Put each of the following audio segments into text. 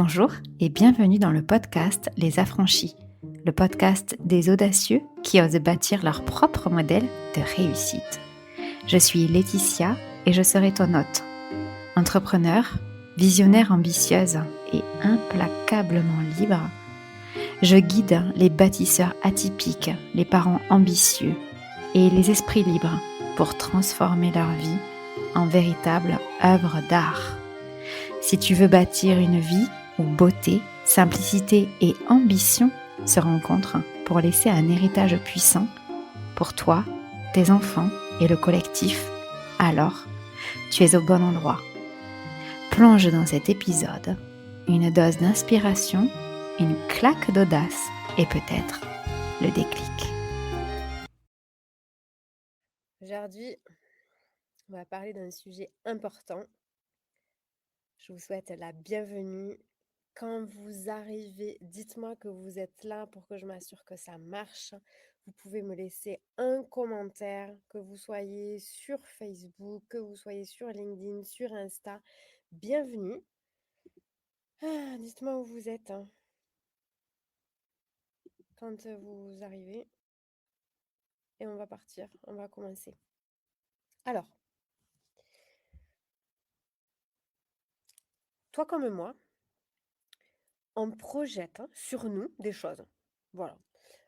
Bonjour et bienvenue dans le podcast Les Affranchis, le podcast des audacieux qui osent bâtir leur propre modèle de réussite. Je suis Laetitia et je serai ton hôte. Entrepreneur, visionnaire ambitieuse et implacablement libre, je guide les bâtisseurs atypiques, les parents ambitieux et les esprits libres pour transformer leur vie en véritable œuvre d'art. Si tu veux bâtir une vie où beauté, simplicité et ambition se rencontrent pour laisser un héritage puissant pour toi, tes enfants et le collectif, alors tu es au bon endroit. Plonge dans cet épisode une dose d'inspiration, une claque d'audace et peut-être le déclic. Aujourd'hui, on va parler d'un sujet important. Je vous souhaite la bienvenue. Quand vous arrivez, dites-moi que vous êtes là pour que je m'assure que ça marche. Vous pouvez me laisser un commentaire, que vous soyez sur Facebook, que vous soyez sur LinkedIn, sur Insta. Bienvenue. Dites-moi où vous êtes quand vous arrivez. Et on va partir, on va commencer. Alors, toi comme moi, on projette sur nous des choses. Voilà.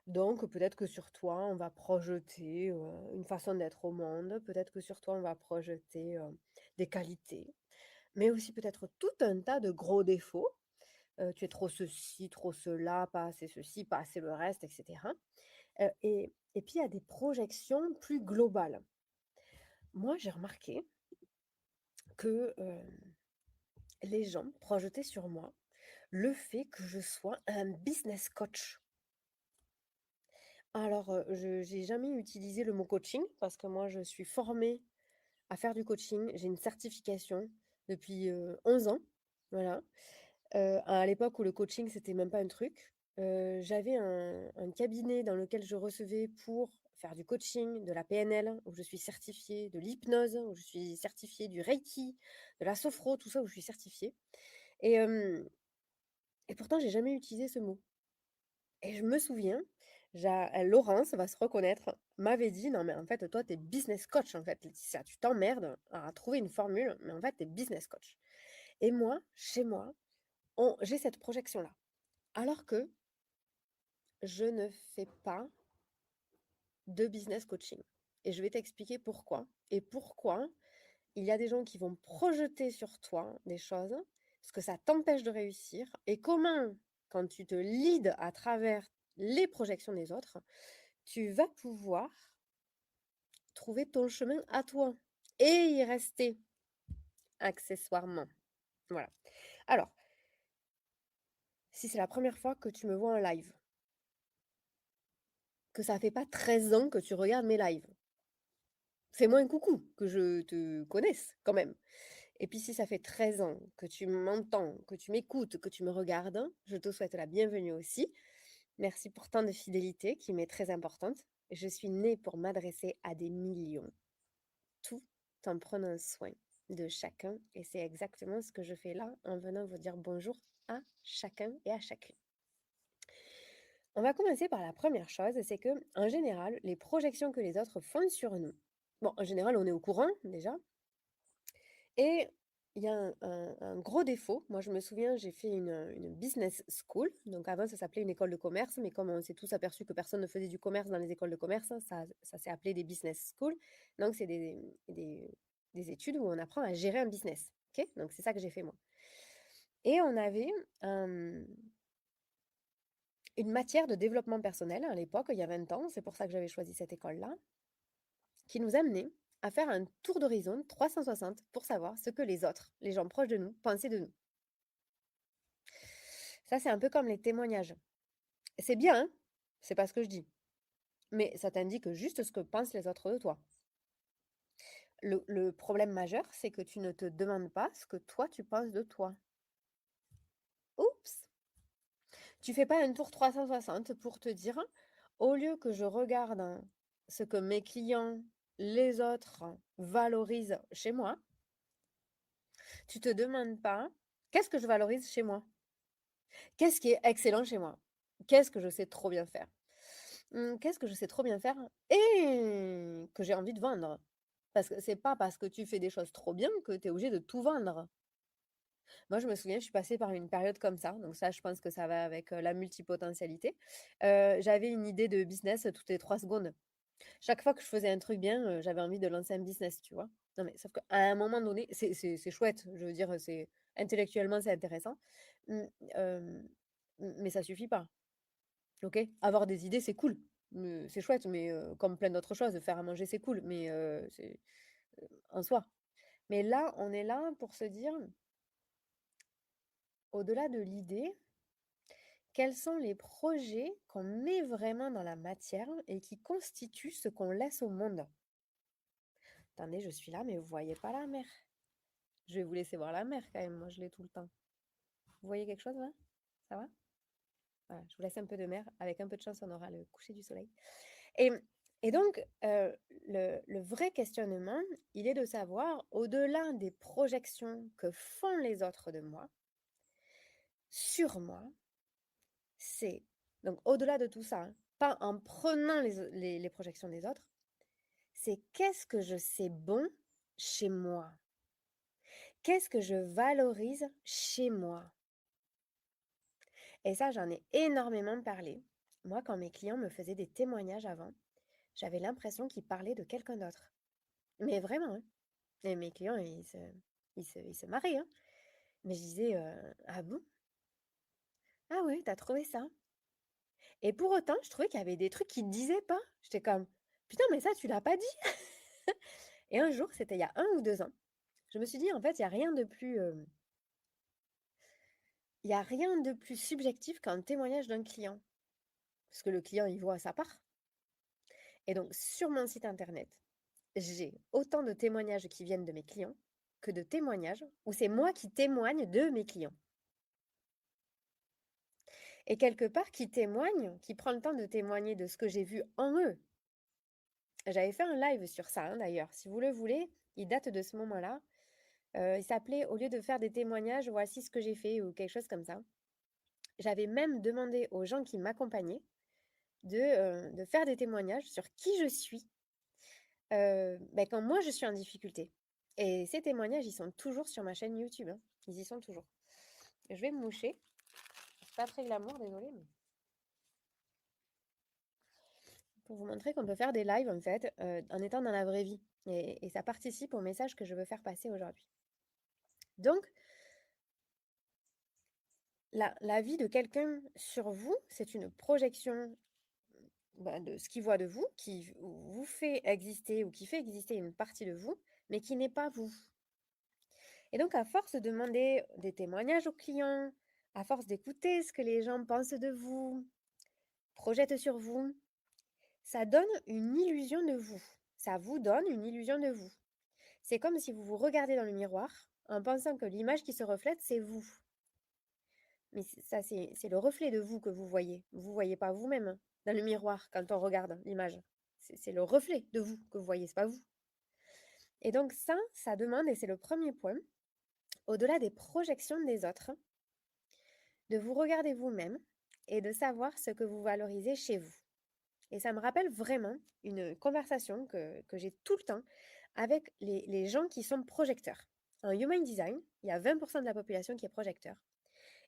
Donc, peut-être que sur toi, on va projeter une façon d'être au monde. Peut-être que sur toi, on va projeter des qualités. Mais aussi peut-être tout un tas de gros défauts. Tu es trop ceci, trop cela, pas assez ceci, pas assez le reste, etc. Et puis, il y a des projections plus globales. Moi, j'ai remarqué que les gens projetaient sur moi le fait que je sois un business coach. Alors, je n'ai jamais utilisé le mot coaching parce que moi, je suis formée à faire du coaching. J'ai une certification depuis 11 ans. Voilà. À l'époque où le coaching, c'était même pas un truc. J'avais un cabinet dans lequel je recevais pour faire du coaching, de la PNL, où je suis certifiée, de l'hypnose, où je suis certifiée, du Reiki, de la sophro, tout ça, où je suis certifiée. Et, euh, et pourtant, j'ai jamais utilisé ce mot. Et je me souviens, Laurence va se reconnaître, m'avait dit: «Non mais en fait toi tu es business coach en fait Laetitia, tu t'emmerdes à trouver une formule, mais en fait tu es business coach». Et moi, chez moi, j'ai cette projection-là. Alors que je ne fais pas de business coaching. Et je vais t'expliquer pourquoi. Et pourquoi il y a des gens qui vont projeter sur toi des choses, parce que ça t'empêche de réussir. Et comment, quand tu te leads à travers les projections des autres, tu vas pouvoir trouver ton chemin à toi et y rester accessoirement. Voilà. Alors, si c'est la première fois que tu me vois en live, que ça fait pas 13 ans que tu regardes mes lives, fais-moi un coucou, que je te connaisse quand même. Et puis si ça fait 13 ans que tu m'entends, que tu m'écoutes, que tu me regardes, je te souhaite la bienvenue aussi. Merci pour tant de fidélité qui m'est très importante. Je suis née pour m'adresser à des millions, tout en prenant soin de chacun. Et c'est exactement ce que je fais là en venant vous dire bonjour à chacun et à chacune. On va commencer par la première chose, c'est que en général, les projections que les autres font sur nous, bon, en général, on est au courant déjà, et il y a un gros défaut. Moi, je me souviens, j'ai fait une business school. Donc avant, ça s'appelait une école de commerce, mais comme on s'est tous aperçu que personne ne faisait du commerce dans les écoles de commerce, ça s'est appelé des business schools. Donc, c'est des études où on apprend à gérer un business. Ok, donc, c'est ça que j'ai fait moi. Et on avait une matière de développement personnel à l'époque, il y a 20 ans. C'est pour ça que j'avais choisi cette école-là, qui nous amenait à faire un tour d'horizon 360 pour savoir ce que les autres, les gens proches de nous, pensaient de nous. Ça, c'est un peu comme les témoignages. C'est bien, hein, c'est pas ce que je dis, mais ça t'indique juste ce que pensent les autres de toi. Le problème majeur, c'est que tu ne te demandes pas ce que toi, tu penses de toi. Oups! Tu fais pas un tour 360 pour te dire, au lieu que je regarde ce que mes clients, les autres valorisent chez moi, tu te demandes pas qu'est-ce que je valorise chez moi. Qu'est-ce qui est excellent chez moi? Qu'est-ce que je sais trop bien faire? Qu'est-ce que je sais trop bien faire et que j'ai envie de vendre? Parce que c'est pas parce que tu fais des choses trop bien que tu es obligé de tout vendre. Moi, je me souviens, je suis passée par une période comme ça, donc ça, je pense que ça va avec, la multipotentialité. J'avais une idée de business toutes les 3 secondes. Chaque fois que je faisais un truc bien, j'avais envie de lancer un business, tu vois? Non, mais sauf qu'à un moment donné, c'est chouette, je veux dire, c'est intellectuellement, c'est intéressant. Mmh, hem, mais ça suffit pas, OK? Avoir des idées, c'est cool, c'est chouette, mais comme plein d'autres choses, faire à manger, c'est cool, mais c'est, en soi. Mais là, on est là pour se dire, au-delà de l'idée, quels sont les projets qu'on met vraiment dans la matière et qui constituent ce qu'on laisse au monde? Attendez, je suis là, mais vous voyez pas la mer. Je vais vous laisser voir la mer quand même, moi je l'ai tout le temps. Vous voyez quelque chose là? Ça va? Voilà, je vous laisse un peu de mer. Avec un peu de chance, on aura le coucher du soleil. Et, et donc, le vrai questionnement, il est de savoir, au-delà des projections que font les autres de moi, sur moi, c'est, donc au-delà de tout ça, hein, pas en prenant les projections des autres, c'est qu'est-ce que je sais bon chez moi? Qu'est-ce que je valorise chez moi? Et ça, j'en ai énormément parlé. Moi, quand mes clients me faisaient des témoignages avant, j'avais l'impression qu'ils parlaient de quelqu'un d'autre. Mais vraiment, hein. Et mes clients, ils se marraient, hein. Mais je disais, ah bon? Ah ouais, t'as trouvé ça? Et pour autant, je trouvais qu'il y avait des trucs qu'ils ne disaient pas. J'étais comme, putain, mais ça, tu l'as pas dit. Et un jour, c'était il y a 1 ou 2 ans, je me suis dit, en fait, il y a rien de plus subjectif qu'un témoignage d'un client. Parce que le client, il voit sa part. Et donc, sur mon site internet, j'ai autant de témoignages qui viennent de mes clients que de témoignages où c'est moi qui témoigne de mes clients. Et quelque part, qui témoigne, qui prend le temps de témoigner de ce que j'ai vu en eux. J'avais fait un live sur ça, hein, d'ailleurs. Si vous le voulez, il date de ce moment-là. Il s'appelait «Au lieu de faire des témoignages, voici ce que j'ai fait» ou quelque chose comme ça. J'avais même demandé aux gens qui m'accompagnaient de faire des témoignages sur qui je suis quand moi je suis en difficulté. Et ces témoignages, ils sont toujours sur ma chaîne YouTube, hein. Ils y sont toujours. Je vais me moucher. C'est pas très glamour, désolée, mais pour vous montrer qu'on peut faire des lives en fait en étant dans la vraie vie. Et ça participe au message que je veux faire passer aujourd'hui. Donc, la vie de quelqu'un sur vous, c'est une projection de ce qu'il voit de vous, qui vous fait exister ou qui fait exister une partie de vous, mais qui n'est pas vous. Et donc, à force de demander des témoignages aux clients, à force d'écouter ce que les gens pensent de vous, projettent sur vous, ça donne une illusion de vous. Ça vous donne une illusion de vous. C'est comme si vous vous regardez dans le miroir en pensant que l'image qui se reflète, c'est vous. Mais ça, c'est le reflet de vous que vous voyez. Vous ne voyez pas vous-même dans le miroir quand on regarde l'image. C'est le reflet de vous que vous voyez, ce n'est pas vous. Et donc ça demande, et c'est le premier point, au-delà des projections des autres, de vous regarder vous-même et de savoir ce que vous valorisez chez vous. Et ça me rappelle vraiment une conversation que j'ai tout le temps avec les gens qui sont projecteurs. En Human Design, il y a 20% de la population qui est projecteur.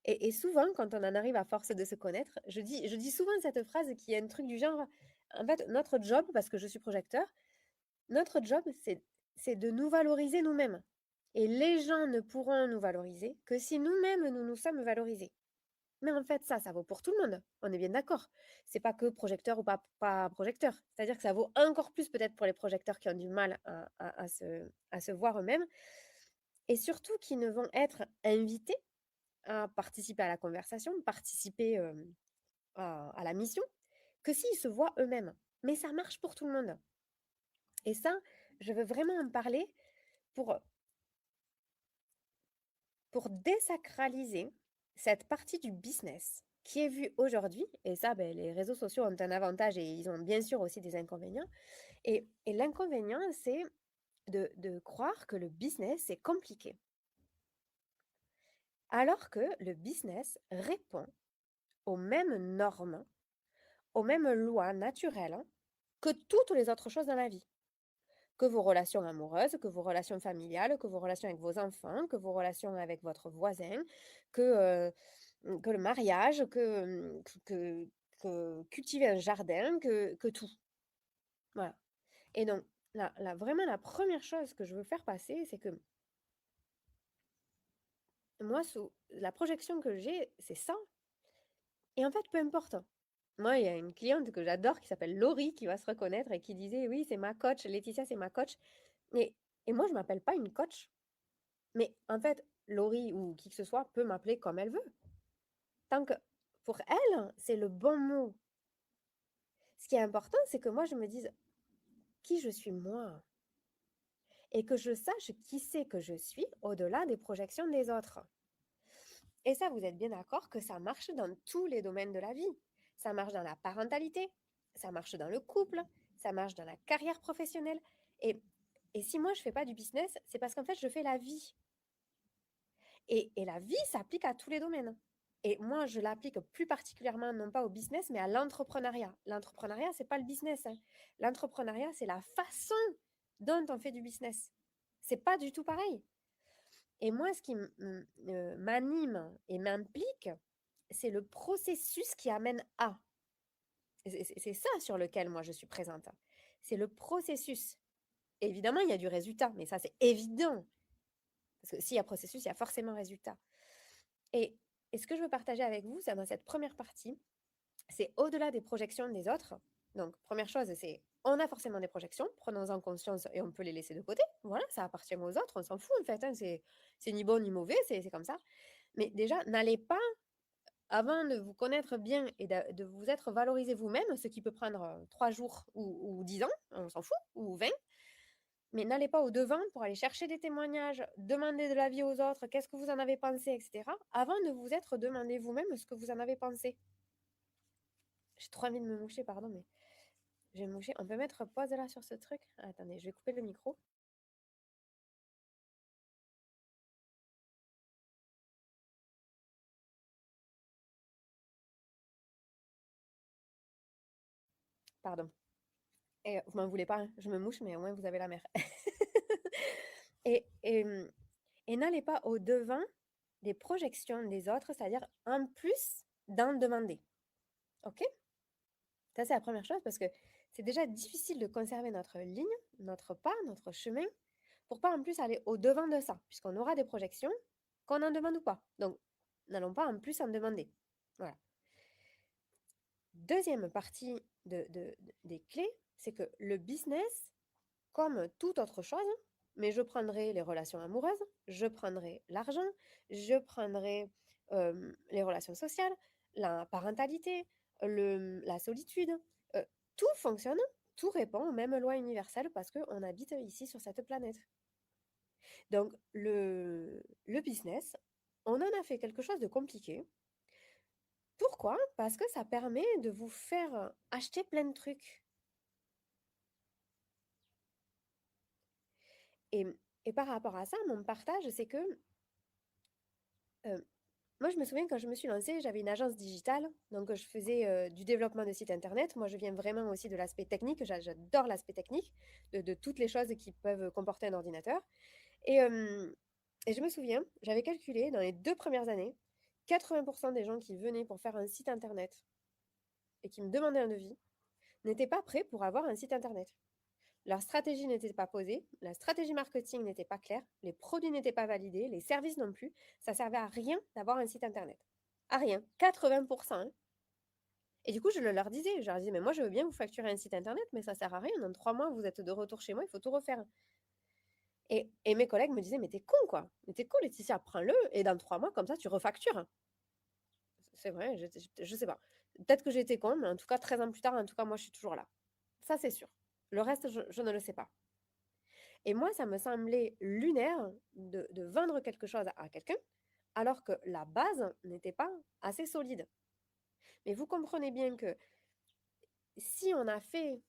Et souvent, quand on en arrive à force de se connaître, je dis souvent cette phrase qui est un truc du genre, en fait, notre job, parce que je suis projecteur, notre job, c'est de nous valoriser nous-mêmes. Et les gens ne pourront nous valoriser que si nous-mêmes, nous nous sommes valorisés. Mais en fait, ça vaut pour tout le monde. On est bien d'accord. C'est pas que projecteur ou pas projecteur. C'est-à-dire que ça vaut encore plus peut-être pour les projecteurs qui ont du mal à se voir eux-mêmes. Et surtout qui ne vont être invités à participer à la conversation, participer à la mission, que s'ils se voient eux-mêmes. Mais ça marche pour tout le monde. Et ça, je veux vraiment en parler pour, pour désacraliser cette partie du business qui est vue aujourd'hui. Et ça, les réseaux sociaux ont un avantage et ils ont bien sûr aussi des inconvénients. Et l'inconvénient, c'est de croire que le business, c'est compliqué. Alors que le business répond aux mêmes normes, aux mêmes lois naturelles que toutes les autres choses dans la vie. Que vos relations amoureuses, que vos relations familiales, que vos relations avec vos enfants, que vos relations avec votre voisin, que le mariage, que cultiver un jardin, que tout. Voilà. Et donc, vraiment, la première chose que je veux faire passer, c'est que moi, la projection que j'ai, c'est ça. Et en fait, peu importe. Moi, il y a une cliente que j'adore qui s'appelle Laurie qui va se reconnaître et qui disait, oui, c'est ma coach, Laetitia, c'est ma coach. Et, et moi, je ne m'appelle pas une coach. Mais en fait, Laurie ou qui que ce soit peut m'appeler comme elle veut. Tant que pour elle, c'est le bon mot. Ce qui est important, c'est que moi, je me dise qui je suis moi et que je sache qui c'est que je suis au-delà des projections des autres. Et ça, vous êtes bien d'accord que ça marche dans tous les domaines de la vie. Ça marche dans la parentalité, ça marche dans le couple, ça marche dans la carrière professionnelle. Et, et si moi, je ne fais pas du business, c'est parce qu'en fait, je fais la vie. Et la vie s'applique à tous les domaines. Et moi, je l'applique plus particulièrement, non pas au business, mais à l'entrepreneuriat. L'entrepreneuriat, ce n'est pas le business. Hein. L'entrepreneuriat, c'est la façon dont on fait du business. C'est pas du tout pareil. Et moi, ce qui m'anime et m'implique, c'est le processus qui amène à. C'est ça sur lequel moi je suis présente. C'est le processus. Évidemment, il y a du résultat, mais ça, c'est évident. Parce que s'il y a processus, il y a forcément résultat. Et, et ce que je veux partager avec vous, c'est dans cette première partie, c'est au-delà des projections des autres. Donc, première chose, c'est on a forcément des projections, prenons-en conscience et on peut les laisser de côté. Voilà, ça appartient aux autres, on s'en fout en fait. Hein, c'est ni bon ni mauvais, c'est comme ça. Mais déjà, n'allez pas, avant de vous connaître bien et de vous être valorisé vous-même, ce qui peut prendre 3 jours ou 10 ans, on s'en fout, ou 20, mais n'allez pas au-devant pour aller chercher des témoignages, demander de l'avis aux autres, qu'est-ce que vous en avez pensé, etc. Avant de vous être demandé vous-même ce que vous en avez pensé. J'ai trop envie de me moucher, pardon, mais je vais me moucher. On peut mettre pause là sur ce truc? Ah, attendez, je vais couper le micro. Pardon. Et vous m'en voulez pas, hein, je me mouche, mais au moins vous avez la mer. et, et, et n'allez pas au-devant des projections des autres, c'est-à-dire en plus d'en demander. OK? Ça, c'est la première chose parce que c'est déjà difficile de conserver notre ligne, notre pas, notre chemin, pour pas en plus aller au-devant de ça, puisqu'on aura des projections, qu'on en demande ou pas. Donc, n'allons pas en plus en demander. Voilà. Deuxième partie des clés, c'est que le business, comme toute autre chose, mais je prendrai les relations amoureuses, je prendrai l'argent, je prendrai les relations sociales, la parentalité, la solitude. euh, Tout fonctionne, tout répond aux mêmes lois universelles parce qu'on habite ici sur cette planète. Donc le business, on en a fait quelque chose de compliqué. Pourquoi? Parce que ça permet de vous faire acheter plein de trucs. Et, et par rapport à ça, mon partage, c'est que euh, moi, je me souviens quand je me suis lancée, j'avais une agence digitale, donc je faisais du développement de sites internet. Moi, je viens vraiment aussi de l'aspect technique, j'adore l'aspect technique, de toutes les choses qui peuvent comporter un ordinateur. Et je me souviens, j'avais calculé dans les 2 premières années, 80% des gens qui venaient pour faire un site internet et qui me demandaient un devis n'étaient pas prêts pour avoir un site internet. Leur stratégie n'était pas posée, la stratégie marketing n'était pas claire, les produits n'étaient pas validés, les services non plus. Ça servait à rien d'avoir un site internet. À rien. 80%. Hein. Et du coup, je leur disais, mais moi, je veux bien vous facturer un site internet, mais ça sert à rien. Dans 3 mois, vous êtes de retour chez moi, il faut tout refaire. Et mes collègues me disaient, mais t'es con, quoi. Mais t'es con, Laetitia, prends-le, et dans 3 mois, comme ça, tu refactures. C'est vrai, je sais pas. Peut-être que j'étais con, mais en tout cas, 13 ans plus tard, en tout cas, moi, je suis toujours là. Ça, c'est sûr. Le reste, je ne le sais pas. Et moi, ça me semblait lunaire de vendre quelque chose à quelqu'un, alors que la base n'était pas assez solide. Mais vous comprenez bien que si on a fait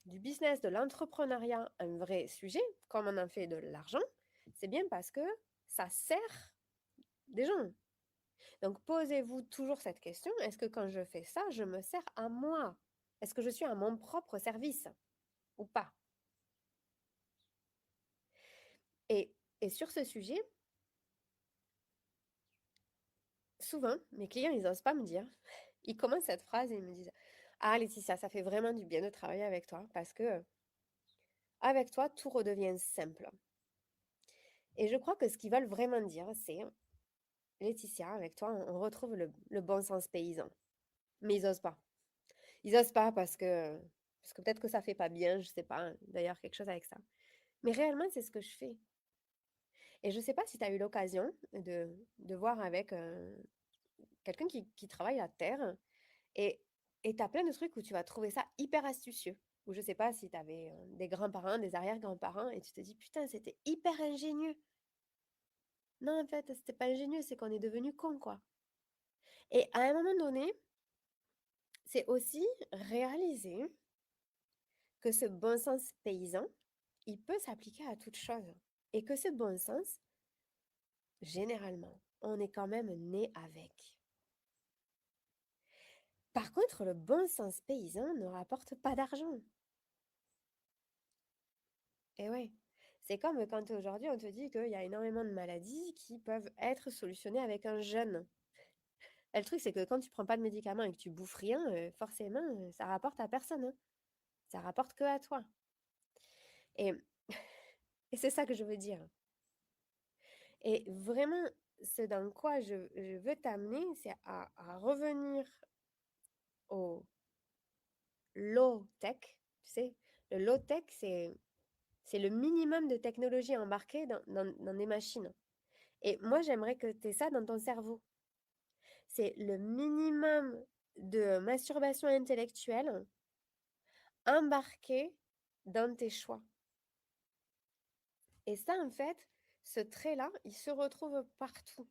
du business, de l'entrepreneuriat, un vrai sujet, comme on en fait de l'argent, c'est bien parce que ça sert des gens. Donc, posez-vous toujours cette question, est-ce que quand je fais ça, je me sers à moi? Est-ce que je suis à mon propre service ou pas? Et, et sur ce sujet, souvent, mes clients, ils n'osent pas me dire, ils commencent cette phrase et ils me disent, ah Laetitia, ça fait vraiment du bien de travailler avec toi parce que avec toi, tout redevient simple. Et je crois que ce qu'ils veulent vraiment dire, c'est, Laetitia, avec toi, on retrouve le bon sens paysan. Mais ils n'osent pas. Ils n'osent pas parce que peut-être que ça fait pas bien, je sais pas, hein, d'ailleurs, quelque chose avec ça. Mais réellement, c'est ce que je fais. Et je sais pas si tu as eu l'occasion de voir avec quelqu'un qui travaille la terre et tu as plein de trucs où tu vas trouver ça hyper astucieux. Ou je sais pas si tu avais des grands-parents, des arrière-grands-parents et tu te dis, putain, c'était hyper ingénieux. Non, en fait, c'était pas ingénieux, c'est qu'on est devenu con, quoi. Et à un moment donné, c'est aussi réaliser que ce bon sens paysan, il peut s'appliquer à toute chose. Et que ce bon sens, généralement, on est quand même né avec. Par contre, le bon sens paysan ne rapporte pas d'argent. Et ouais, c'est comme quand aujourd'hui on te dit qu'il y a énormément de maladies qui peuvent être solutionnées avec un jeûne. Et le truc, c'est que quand tu prends pas de médicaments et que tu bouffes rien, forcément, ça rapporte à personne, hein. Ça rapporte que à toi. Et, et c'est ça que je veux dire. Et vraiment, ce dans quoi je veux t'amener, c'est à revenir au low-tech. Tu sais, le low-tech, c'est le minimum de technologie embarquée dans des machines. Et moi, j'aimerais que tu aies ça dans ton cerveau. C'est le minimum de masturbation intellectuelle embarqué dans tes choix. Et ça, en fait, ce trait-là, il se retrouve partout.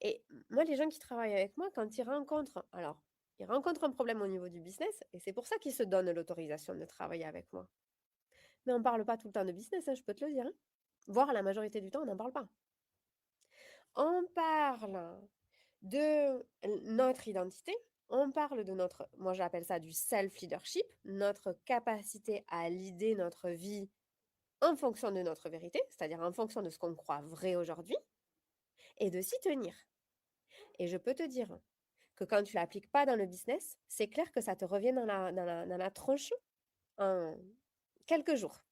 Et moi, les gens qui travaillent avec moi, quand ils rencontrent, alors, ils rencontrent un problème au niveau du business, et c'est pour ça qu'ils se donnent l'autorisation de travailler avec moi. Mais on ne parle pas tout le temps de business, hein, je peux te le dire, hein. Voire la majorité du temps, on n'en parle pas. On parle de notre identité, on parle de notre, moi j'appelle ça du self-leadership, notre capacité à leader notre vie en fonction de notre vérité, c'est-à-dire en fonction de ce qu'on croit vrai aujourd'hui, et de s'y tenir. Et je peux te dire que quand tu l'appliques pas dans le business, c'est clair que ça te revient dans la tronche en quelques jours.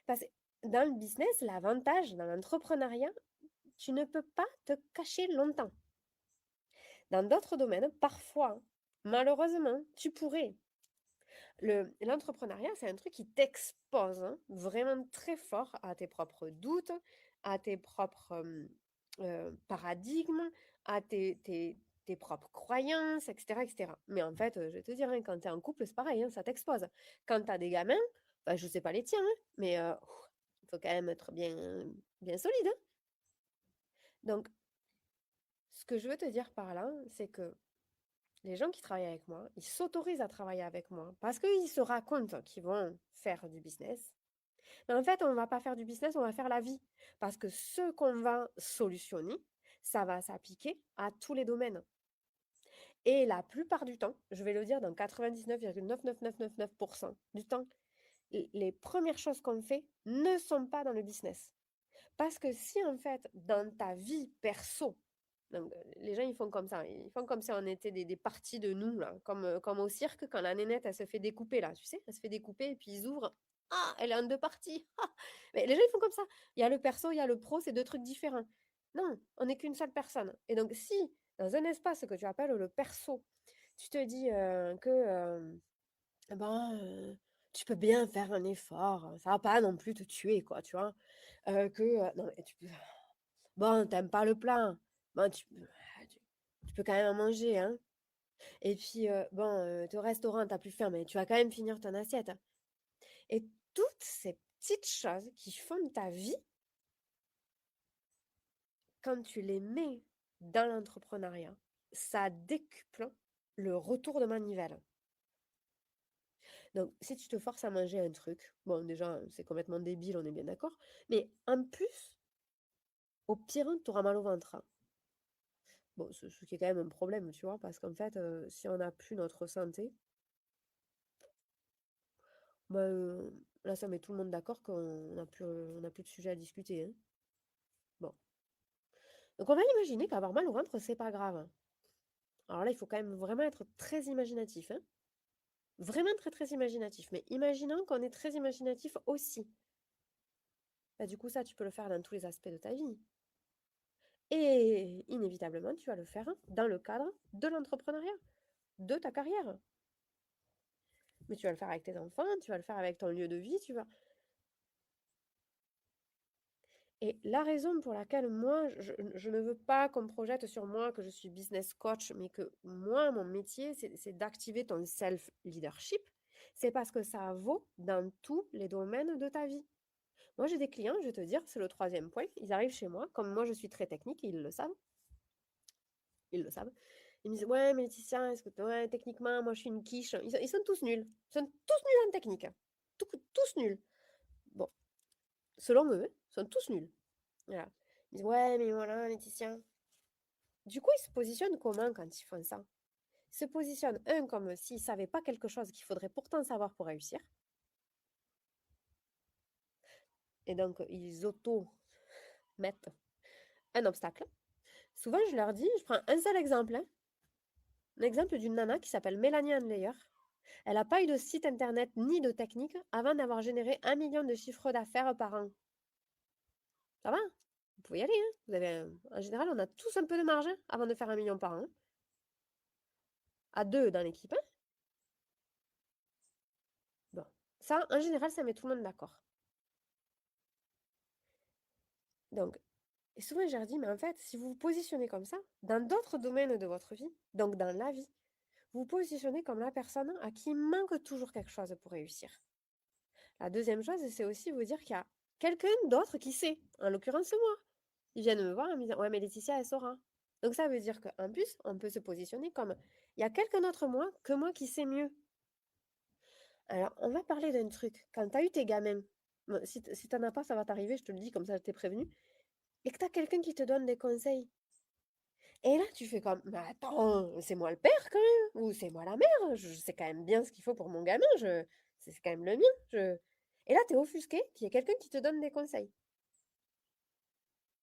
Parce que dans le business, l'avantage, dans l'entrepreneuriat, tu ne peux pas te cacher longtemps. Dans d'autres domaines, parfois, malheureusement, tu pourrais. L'entrepreneuriat, c'est un truc qui t'expose, hein, vraiment très fort à tes propres doutes, à tes propres paradigmes, à tes propres croyances, etc., etc. Mais en fait, je vais te dire, hein, quand tu es en couple, c'est pareil, hein, ça t'expose. Quand tu as des gamins, bah, je ne sais pas les tiens, hein, mais il faut quand même être bien solide, hein. Donc, ce que je veux te dire par là, c'est que les gens qui travaillent avec moi, ils s'autorisent à travailler avec moi parce qu'ils se racontent qu'ils vont faire du business. Mais en fait, on ne va pas faire du business, on va faire la vie. Parce que ce qu'on va solutionner, ça va s'appliquer à tous les domaines. Et la plupart du temps, je vais le dire dans 99,99999% du temps, les premières choses qu'on fait ne sont pas dans le business. Parce que si en fait, dans ta vie perso, donc, les gens ils font comme ça, ils font comme si on était des parties de nous, là, comme au cirque quand la nénette elle se fait découper, là, tu sais, elle se fait découper et puis ils ouvrent. Ah, elle est en deux parties. Ah. Mais les gens ils font comme ça. Il y a le perso, il y a le pro, c'est deux trucs différents. Non, on n'est qu'une seule personne. Et donc, si dans un espace que tu appelles le perso, tu te dis que ben, tu peux bien faire un effort, ça va pas non plus te tuer, quoi, tu vois. Non, mais tu peux. Bon, t'aimes pas le plat. Bon, tu peux quand même en manger, hein. Et puis, bon, au restaurant, t'as plus faim, mais tu vas quand même finir ton assiette, hein. Et toutes ces petites choses qui font ta vie, quand tu les mets dans l'entrepreneuriat, ça décuple le retour de manivelle. Donc, si tu te forces à manger un truc, bon, déjà, c'est complètement débile, on est bien d'accord, mais en plus, Au pire, tu auras mal au ventre, hein. Bon, ce qui est quand même un problème, tu vois, parce qu'en fait, si on n'a plus notre santé, bah, là, ça met tout le monde d'accord qu'on n'a plus de sujet à discuter, hein. Bon. Donc on va imaginer qu'avoir mal au ventre, c'est pas grave, hein. Alors là, il faut quand même vraiment être très imaginatif, hein. Vraiment très, très imaginatif. Mais imaginons qu'on est très imaginatif aussi. Bah, du coup, ça, tu peux le faire dans tous les aspects de ta vie. Et inévitablement, tu vas le faire dans le cadre de l'entrepreneuriat, de ta carrière. Mais tu vas le faire avec tes enfants, tu vas le faire avec ton lieu de vie, tu vas. Et la raison pour laquelle moi, je ne veux pas qu'on me projette sur moi que je suis business coach, mais que moi, mon métier, c'est d'activer ton self-leadership, c'est parce que ça vaut dans tous les domaines de ta vie. Moi, j'ai des clients, je vais te dire, c'est le troisième point, ils arrivent chez moi, comme moi, je suis très technique, ils le savent, ils le savent. Ils me disent, ouais, mais Laetitia, est-ce que ouais, techniquement, moi, je suis une quiche. Ils sont tous nuls. Ils sont tous nuls en technique. Tous nuls. Bon, selon eux, ils sont tous nuls. Voilà. Ils disent, ouais, mais voilà, Laetitia. Du coup, ils se positionnent comment quand ils font ça? Ils se positionnent, un, comme s'ils ne savaient pas quelque chose qu'il faudrait pourtant savoir pour réussir. Et donc, ils auto-mettent un obstacle. Souvent, je leur dis, je prends un seul exemple, hein, un exemple d'une nana qui s'appelle Mélanie Handleyer. Elle n'a pas eu de site internet ni de technique avant d'avoir généré 1 million de chiffre d'affaires par an. Ça va? Vous pouvez y aller, hein. Vous avez en général, on a tous un peu de marge avant de faire 1 million par an. À deux dans l'équipe, hein. Bon. Ça, en général, ça met tout le monde d'accord. Donc, et souvent, je leur dis, mais en fait, si vous vous positionnez comme ça, dans d'autres domaines de votre vie, donc dans la vie, vous vous positionnez comme la personne à qui il manque toujours quelque chose pour réussir. La deuxième chose, c'est aussi vous dire qu'il y a quelqu'un d'autre qui sait, en l'occurrence moi. Ils viennent me voir en me disant, ouais, mais Laetitia, elle saura. Donc ça veut dire qu'en plus, on peut se positionner comme, il y a quelqu'un d'autre moi que moi qui sait mieux. Alors, on va parler d'un truc. Quand tu as eu tes gamins, bon, si tu n'en as pas, ça va t'arriver, je te le dis, comme ça, je t'ai prévenu, et que tu as quelqu'un qui te donne des conseils. Et là, tu fais comme, mais attends, c'est moi le père quand même, ou c'est moi la mère, je sais quand même bien ce qu'il faut pour mon gamin, c'est quand même le mien. Et là, tu es offusqué qu'il y ait quelqu'un qui te donne des conseils.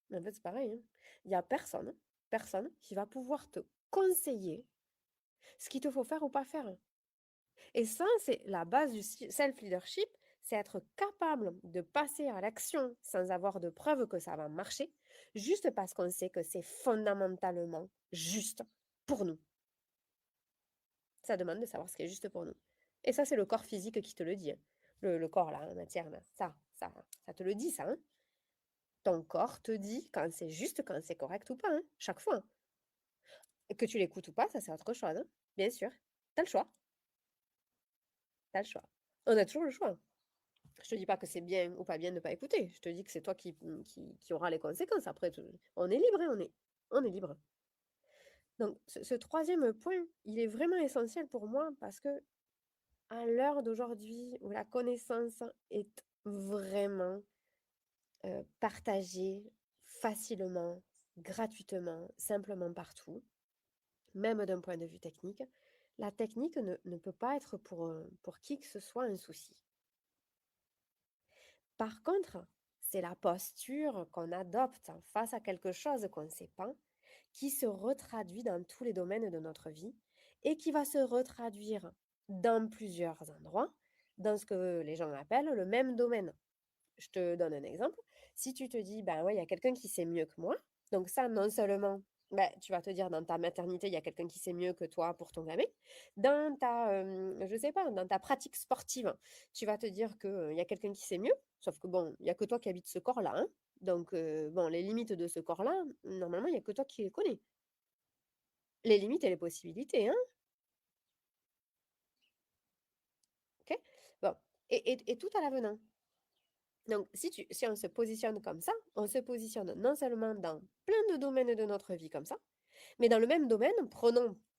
Mais en fait, c'est pareil, hein. Il n'y a personne qui va pouvoir te conseiller ce qu'il te faut faire ou pas faire. Et ça, c'est la base du self-leadership, c'est être capable de passer à l'action sans avoir de preuve que ça va marcher, juste parce qu'on sait que c'est fondamentalement juste pour nous. Ça demande de savoir ce qui est juste pour nous. Et ça, c'est le corps physique qui te le dit, hein. Le corps, là, la matière, là, ça te le dit, ça, hein. Ton corps te dit quand c'est juste, quand c'est correct ou pas, hein, chaque fois. Que tu l'écoutes ou pas, ça, c'est autre chose, hein. Bien sûr. T'as le choix. T'as le choix. On a toujours le choix. Je te dis pas que c'est bien ou pas bien de ne pas écouter. Je te dis que c'est toi qui aura les conséquences. Après, on est libre, hein, on est libre. Donc, ce troisième point, il est vraiment essentiel pour moi parce que à l'heure d'aujourd'hui où la connaissance est vraiment partagée facilement, gratuitement, simplement partout, même d'un point de vue technique, la technique ne peut pas être pour qui que ce soit un souci. Par contre, c'est la posture qu'on adopte face à quelque chose qu'on ne sait pas, qui se retraduit dans tous les domaines de notre vie et qui va se retraduire dans plusieurs endroits, dans ce que les gens appellent le même domaine. Je te donne un exemple. Si tu te dis, ben ouais, il y a quelqu'un qui sait mieux que moi, donc ça, non seulement, ben, tu vas te dire, dans ta maternité, il y a quelqu'un qui sait mieux que toi pour ton gamin. Dans ta, je sais pas, dans ta pratique sportive, tu vas te dire qu'il y a quelqu'un qui sait mieux, sauf que bon, il n'y a que toi qui habites ce corps-là, hein. Donc, bon, les limites de ce corps-là, normalement, il n'y a que toi qui les connais. Les limites et les possibilités, hein. Ok. Bon. Et tout à l'avenant. Donc, si on se positionne comme ça, on se positionne non seulement dans plein de domaines de notre vie comme ça, mais dans le même domaine,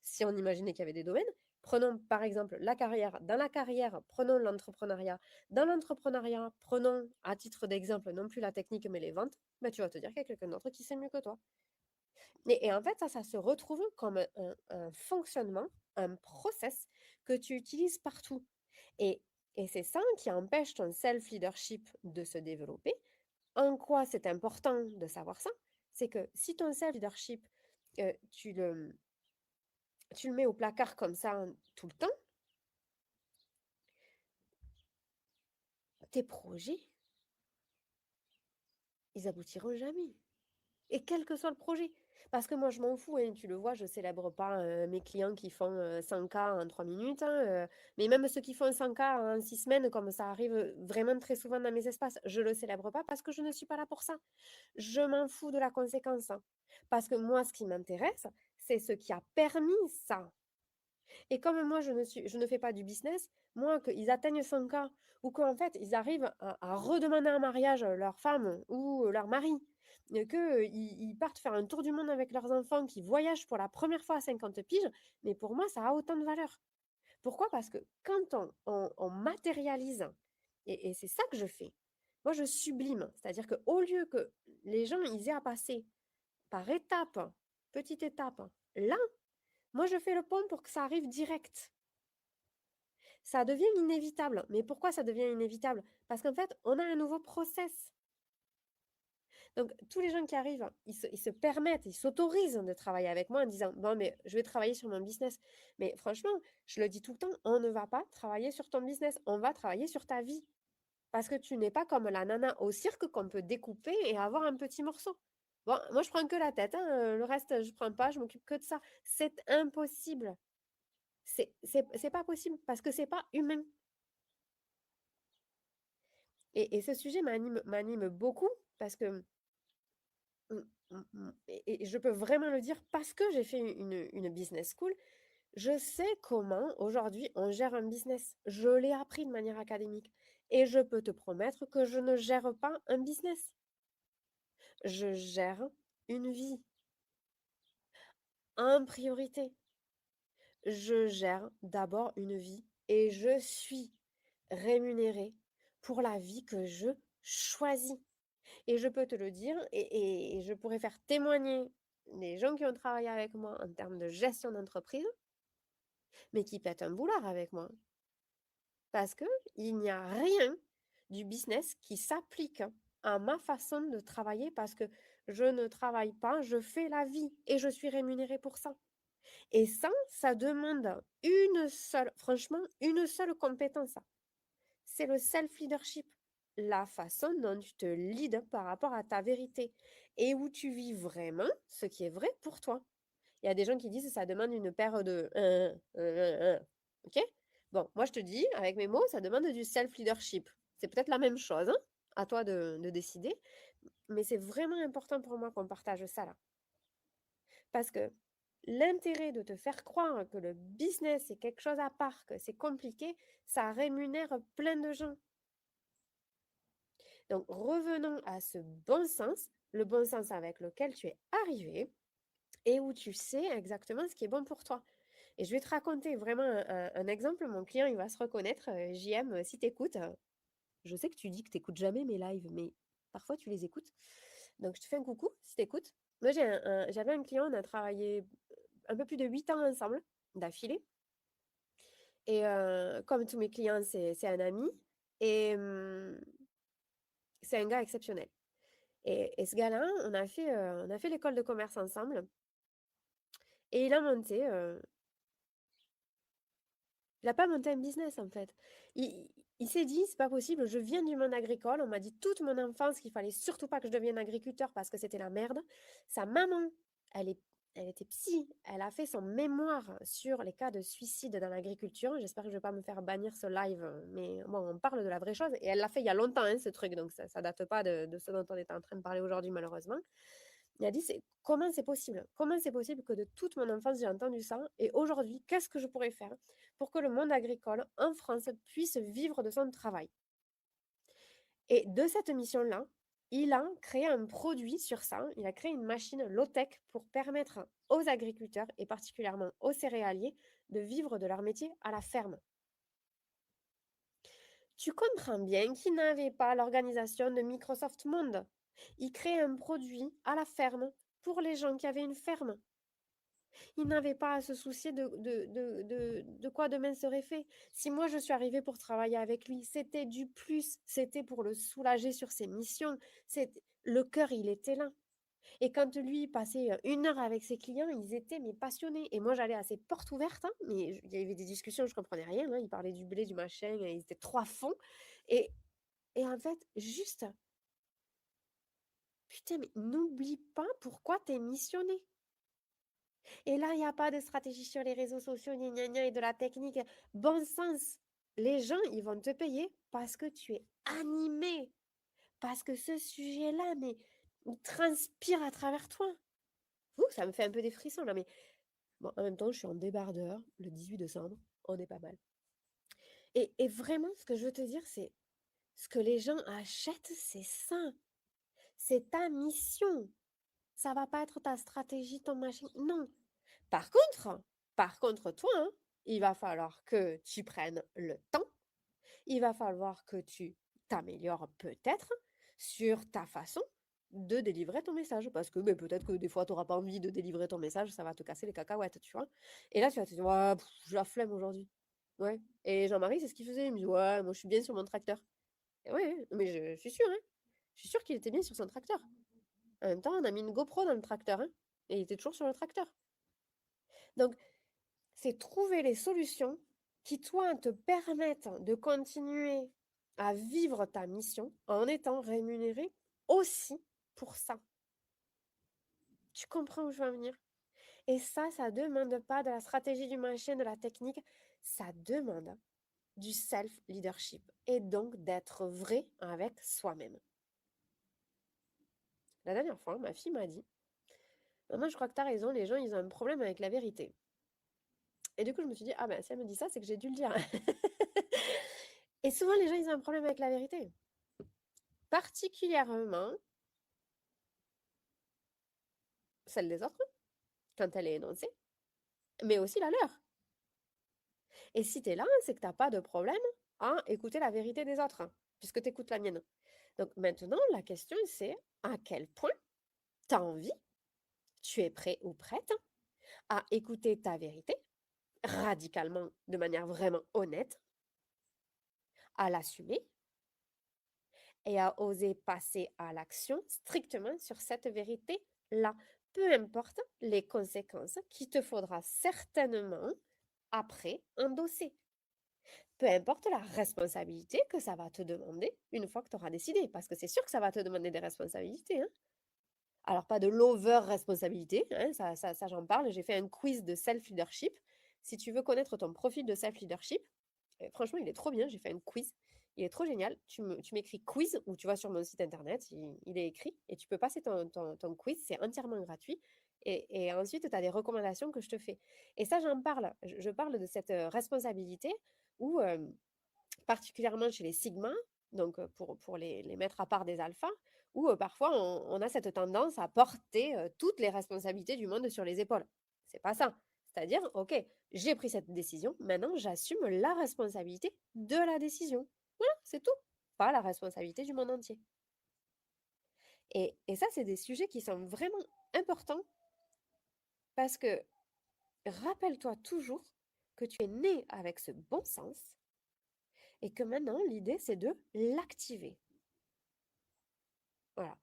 si on imaginait qu'il y avait des domaines, Prenons par exemple la carrière. Dans la carrière, prenons l'entrepreneuriat. Dans l'entrepreneuriat, prenons à titre d'exemple non plus la technique mais les ventes. Ben, tu vas te dire qu'il y a quelqu'un d'autre qui sait mieux que toi. Et en fait, ça se retrouve comme un fonctionnement, un process que tu utilises partout. Et, et c'est ça qui empêche ton self-leadership de se développer. En quoi c'est important de savoir ça? C'est que si ton self-leadership, euh, tu le, tu le mets au placard comme ça tout le temps, tes projets, ils aboutiront jamais. Et quel que soit le projet. Parce que moi, je m'en fous, hein, tu le vois, je célèbre pas mes clients qui font 100K en 3 minutes, hein, mais même ceux qui font 100K en 6 semaines, comme ça arrive vraiment très souvent dans mes espaces, je le célèbre pas parce que je ne suis pas là pour ça. Je m'en fous de la conséquence, hein. Parce que moi, ce qui m'intéresse, c'est ce qui a permis ça. Et comme moi, je ne fais pas du business, moi, qu'ils atteignent 100K ou qu'en fait, ils arrivent à redemander en mariage leur femme ou leur mari, qu'ils partent faire un tour du monde avec leurs enfants, qu'ils voyagent pour la première fois à 50 piges, mais pour moi, ça a autant de valeur. Pourquoi? Parce que quand on matérialise, et c'est ça que je fais, moi, je sublime. C'est-à-dire qu'au lieu que les gens ils aient à passer par étapes, petite étape, là, moi, je fais le pont pour que ça arrive direct. Ça devient inévitable. Mais pourquoi ça devient inévitable? Parce qu'en fait, on a un nouveau process. Donc, tous les gens qui arrivent, ils se permettent, ils s'autorisent de travailler avec moi en disant, bon, mais je vais travailler sur mon business. Mais franchement, je le dis tout le temps, on ne va pas travailler sur ton business, on va travailler sur ta vie. Parce que tu n'es pas comme la nana au cirque qu'on peut découper et avoir un petit morceau. Bon, moi, je prends que la tête, hein, le reste, je prends pas, je m'occupe que de ça. C'est impossible. C'est pas possible parce que c'est pas humain. Et ce sujet m'anime beaucoup parce que, et je peux vraiment le dire parce que j'ai fait une business school, je sais comment aujourd'hui on gère un business. Je l'ai appris de manière académique. Et je peux te promettre que je ne gère pas un business. Je gère une vie en priorité. Je gère d'abord une vie et je suis rémunérée pour la vie que je choisis. Et je peux te le dire, et je pourrais faire témoigner les gens qui ont travaillé avec moi en termes de gestion d'entreprise, mais qui pètent un boulard avec moi. Parce qu'il n'y a rien du business qui s'applique à ma façon de travailler parce que je ne travaille pas, je fais la vie et je suis rémunérée pour ça. Et ça demande franchement, une seule compétence. C'est le self-leadership, la façon dont tu te leads par rapport à ta vérité et où tu vis vraiment ce qui est vrai pour toi. Il y a des gens qui disent que ça demande une paire de ok? Bon, moi je te dis, avec mes mots, ça demande du self-leadership. C'est peut-être la même chose, hein? À toi de décider. Mais c'est vraiment important pour moi qu'on partage ça là. Parce que l'intérêt de te faire croire que le business est quelque chose à part, que c'est compliqué, ça rémunère plein de gens. Donc revenons à ce bon sens, le bon sens avec lequel tu es arrivé et où tu sais exactement ce qui est bon pour toi. Et je vais te raconter vraiment un exemple. Mon client, il va se reconnaître. JM, si tu écoutes, je sais que tu dis que tu n'écoutes jamais mes lives, mais parfois tu les écoutes. Donc je te fais un coucou si tu écoutes. Moi, j'avais un client, on a travaillé un peu plus de 8 ans ensemble, d'affilée. Et comme tous mes clients, c'est un ami. Et c'est un gars exceptionnel. Et ce gars-là, on a fait l'école de commerce ensemble. Et il n'a pas monté un business en fait. Il s'est dit, c'est pas possible, je viens du monde agricole. On m'a dit toute mon enfance qu'il fallait surtout pas que je devienne agriculteur parce que c'était la merde. Sa maman, elle est, elle était psy. Elle a fait son mémoire sur les cas de suicide dans l'agriculture. J'espère que je vais pas me faire bannir ce live, mais bon, on parle de la vraie chose. Et elle l'a fait il y a longtemps, hein, ce truc, donc ça date pas de ce dont on est en train de parler aujourd'hui, malheureusement. Il a dit, comment c'est possible? Comment c'est possible que de toute mon enfance, j'ai entendu ça? Et aujourd'hui, qu'est-ce que je pourrais faire pour que le monde agricole en France puisse vivre de son travail? Et de cette mission-là, il a créé un produit sur ça. Il a créé une machine low-tech pour permettre aux agriculteurs et particulièrement aux céréaliers de vivre de leur métier à la ferme. Tu comprends bien qu'ils n'avaient pas l'organisation de Microsoft Monde. Ils créaient un produit à la ferme pour les gens qui avaient une ferme. Ils n'avaient pas à se soucier de quoi demain serait fait. Si moi je suis arrivée pour travailler avec lui, c'était du plus, c'était pour le soulager sur ses missions. Le cœur, il était là. Et quand lui il passait 1 heure avec ses clients, ils étaient mais passionnés. Et moi j'allais à ses portes ouvertes, hein, mais il y avait des discussions, je comprenais rien. Hein, ils parlaient du blé, du machin, ils étaient trop à fond. Et, et en fait, juste, putain, mais n'oublie pas pourquoi t'es missionné. Et là, il n'y a pas de stratégie sur les réseaux sociaux, gna gna gna, et de la technique. Bon sens. Les gens, ils vont te payer parce que tu es animé. Parce que ce sujet-là, mais il transpire à travers toi. Ouh, ça me fait un peu des frissons là, mais bon, en même temps, je suis en débardeur le 18 décembre. On est pas mal. Et vraiment, ce que je veux te dire, c'est ce que les gens achètent, c'est ça. C'est ta mission. Ça va pas être ta stratégie, ton machin. Non. Par contre, toi, hein, il va falloir que tu prennes le temps. Il va falloir que tu t'améliores peut-être sur ta façon de délivrer ton message. Parce que peut-être que des fois, tu n'auras pas envie de délivrer ton message, ça va te casser les cacahuètes, tu vois. Et là, tu vas te dire, ouais, j'ai la flemme aujourd'hui. Ouais. Et Jean-Marie, c'est ce qu'il faisait. Il me dit, ouais, moi, je suis bien sur mon tracteur. Et ouais, mais je suis sûre, hein. Je suis sûre qu'il était bien sur son tracteur. En même temps, on a mis une GoPro dans le tracteur, hein, et il était toujours sur le tracteur. Donc, c'est trouver les solutions qui, toi, te permettent de continuer à vivre ta mission en étant rémunéré aussi pour ça. Tu comprends où je veux en venir? Et ça demande pas de la stratégie du machin, de la technique, ça demande du self-leadership et donc d'être vrai avec soi-même. La dernière fois, ma fille m'a dit, maman, je crois que tu as raison, les gens, ils ont un problème avec la vérité. Et du coup, je me suis dit, ah ben, si elle me dit ça, c'est que j'ai dû le dire. Et souvent, les gens, ils ont un problème avec la vérité. Particulièrement celle des autres, quand elle est énoncée, mais aussi la leur. Et si tu es là, c'est que tu n'as pas de problème à écouter la vérité des autres, puisque tu écoutes la mienne. Donc maintenant, la question, c'est à quel point tu as envie, tu es prêt ou prête à écouter ta vérité radicalement, de manière vraiment honnête, à l'assumer et à oser passer à l'action strictement sur cette vérité-là. Peu importe les conséquences qu'il te faudra certainement après endosser. Peu importe la responsabilité que ça va te demander une fois que tu auras décidé, parce que c'est sûr que ça va te demander des responsabilités. Hein. Alors, pas de l'over-responsabilité, hein, ça j'en parle, j'ai fait un quiz de self-leadership. Si tu veux connaître ton profil de self-leadership, franchement, il est trop bien, j'ai fait un quiz. Il est trop génial. Tu m'écris quiz ou tu vas sur mon site internet, il est écrit et tu peux passer ton quiz, c'est entièrement gratuit. Et ensuite, tu as des recommandations que je te fais. Et ça, j'en parle. Je parle de cette responsabilité où, particulièrement chez les sigmas, donc pour les mettre à part des alphas, où parfois on a cette tendance à porter toutes les responsabilités du monde sur les épaules. C'est pas ça. C'est-à-dire, ok, j'ai pris cette décision, maintenant j'assume la responsabilité de la décision. Voilà, c'est tout. Pas la responsabilité du monde entier. Et ça, c'est des sujets qui sont vraiment importants parce que rappelle-toi toujours que tu es né avec ce bon sens et que maintenant, l'idée, c'est de l'activer. Voilà.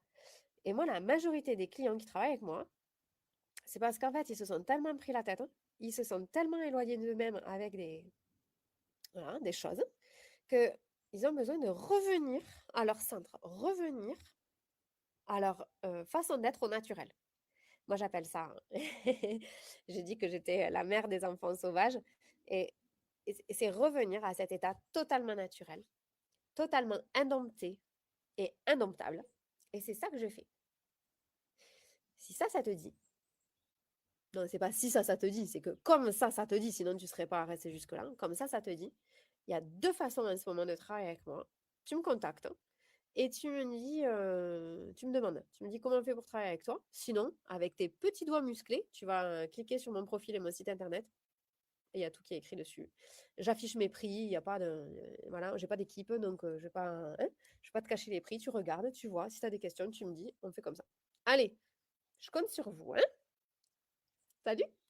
Et moi, la majorité des clients qui travaillent avec moi, c'est parce qu'en fait, ils se sont tellement pris la tête, hein, ils se sont tellement éloignés d'eux-mêmes avec des choses, qu'ils ont besoin de revenir à leur centre, revenir à leur façon d'être au naturel. Moi, j'appelle ça, hein. J'ai dit que j'étais la mère des enfants sauvages. Et, et c'est revenir à cet état totalement naturel, totalement indompté et indomptable. Et c'est ça que je fais. Si ça te dit, non, c'est pas si ça te dit, c'est que comme ça te dit, sinon tu ne serais pas resté jusque-là. Comme ça te dit, il y a 2 façons en ce moment de travailler avec moi. Tu me contactes, hein, et tu me demandes, tu me dis comment on fait pour travailler avec toi. Sinon, avec tes petits doigts musclés, tu vas cliquer sur mon profil et mon site internet. Et il y a tout qui est écrit dessus. J'affiche mes prix, il y a pas de, voilà, j'ai pas d'équipe, donc je vais pas te cacher les prix. Tu regardes, tu vois. Si tu as des questions, tu me dis, on fait comme ça. Allez, je compte sur vous, hein. Salut!